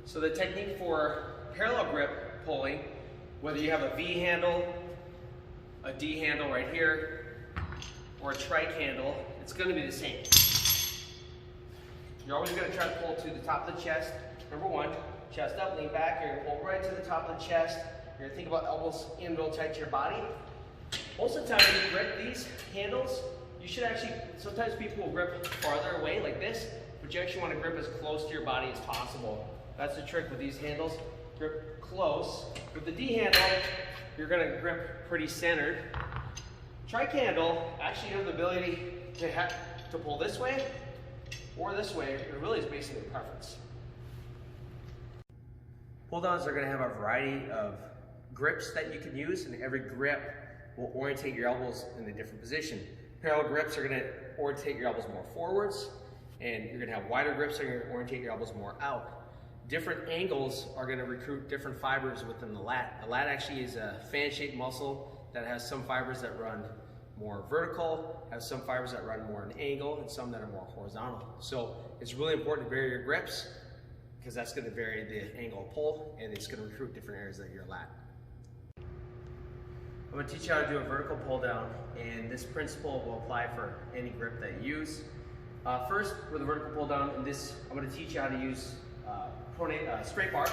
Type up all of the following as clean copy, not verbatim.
So the technique for parallel grip pulling, whether you have a V handle, a D handle right here, or a trike handle, it's going to be the same. You're always going to try to pull to the top of the chest. Number one, chest up, lean back. You're going to pull right to the top of the chest. You're going to think about elbows in real tight to your body. Most of the time when you grip these handles, you should actually, sometimes people will grip farther away like this, but you actually want to grip as close to your body as possible. That's the trick with these handles. Grip close. With the D handle, you're going to grip pretty centered. Trike handle, actually you have the ability to pull this way or this way. It really is basically a preference. Pull downs are going to have a variety of grips that you can use, and every grip will orientate your elbows in a different position. Parallel grips are going to orientate your elbows more forwards, and you're going to have wider grips that are going to orientate your elbows more out. Different angles are going to recruit different fibers within the lat. The lat actually is a fan-shaped muscle that has some fibers that run more vertical, has some fibers that run more an angle, and some that are more horizontal. So it's really important to vary your grips, because that's going to vary the angle of pull, and it's going to recruit different areas of your lat. I'm going to teach you how to do a vertical pull down, and this principle will apply for any grip that you use. First, with a vertical pull down, I'm going to teach you how to use straight bar,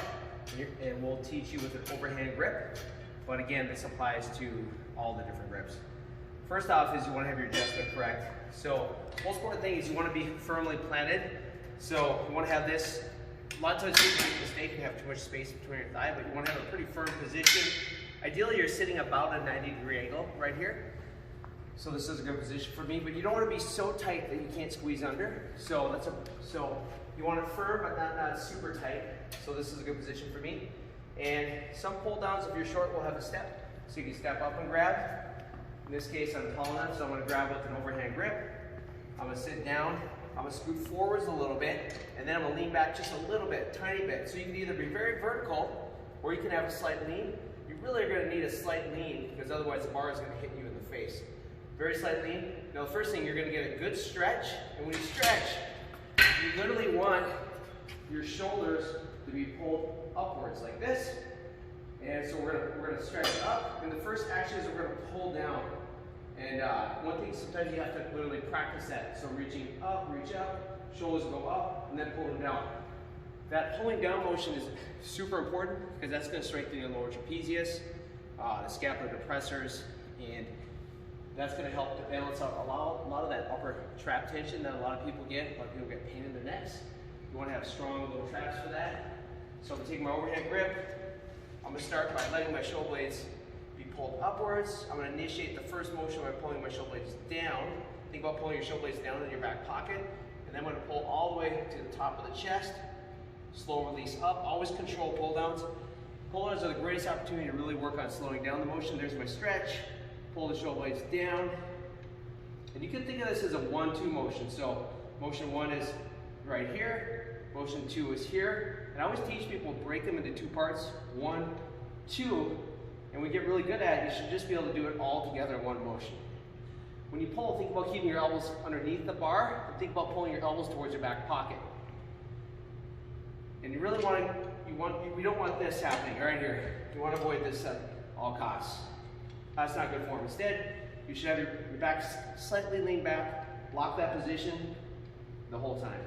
and we'll teach you with an overhand grip. But again, this applies to all the different grips. First off is you want to have your adjustment correct. So most important thing is you want to be firmly planted. So you want to have this. A lot of times people make a mistake and have too much space between your thigh, but you want to have a pretty firm position. Ideally, you're sitting about a 90-degree angle right here. So this is a good position for me, but you don't want to be so tight that you can't squeeze under. So you want it firm, but not super tight. So this is a good position for me. And some pull downs, if you're short, will have a step. So you can step up and grab. In this case, I'm tall enough, so I'm going to grab with an overhand grip. I'm going to sit down. I'm going to scoot forwards a little bit, and then I'm going to lean back just a little bit, tiny bit. So you can either be very vertical, or you can have a slight lean. You really are going to need a slight lean, because otherwise the bar is going to hit you in the face. Very slight lean. Now the first thing, you're going to get a good stretch, and when you stretch, you literally want your shoulders to be pulled upwards like this. And so we're going to stretch up, and the first action is we're going to pull down. And one thing, sometimes you have to literally practice that. So reaching up, reach up, shoulders go up, and then pull them down. That pulling down motion is super important, because that's going to strengthen your lower trapezius, the scapular depressors, and that's going to help to balance out a lot of that upper trap tension that a lot of people get. A lot of people get pain in their necks. You want to have strong little traps for that. So I'm going to take my overhand grip. I'm going to start by letting my shoulder blades be pulled upwards. I'm going to initiate the first motion by pulling my shoulder blades down. Think about pulling your shoulder blades down in your back pocket. And then I'm going to pull all the way to the top of the chest. Slow release up. Always control pull downs. Pull downs are the greatest opportunity to really work on slowing down the motion. There's my stretch. Pull the shoulder blades down. And you can think of this as a 1-2 motion. So motion 1 is right here. Motion 2 is here. And I always teach people to break them into 2 parts. 1, 2. And we get really good at it. You should just be able to do it all together in one motion. When you pull, think about keeping your elbows underneath the bar, and think about pulling your elbows towards your back pocket. And you really we don't want this happening right here. You want to avoid this at all costs. That's not good form. Instead, you should have your back slightly leaned back, lock that position the whole time.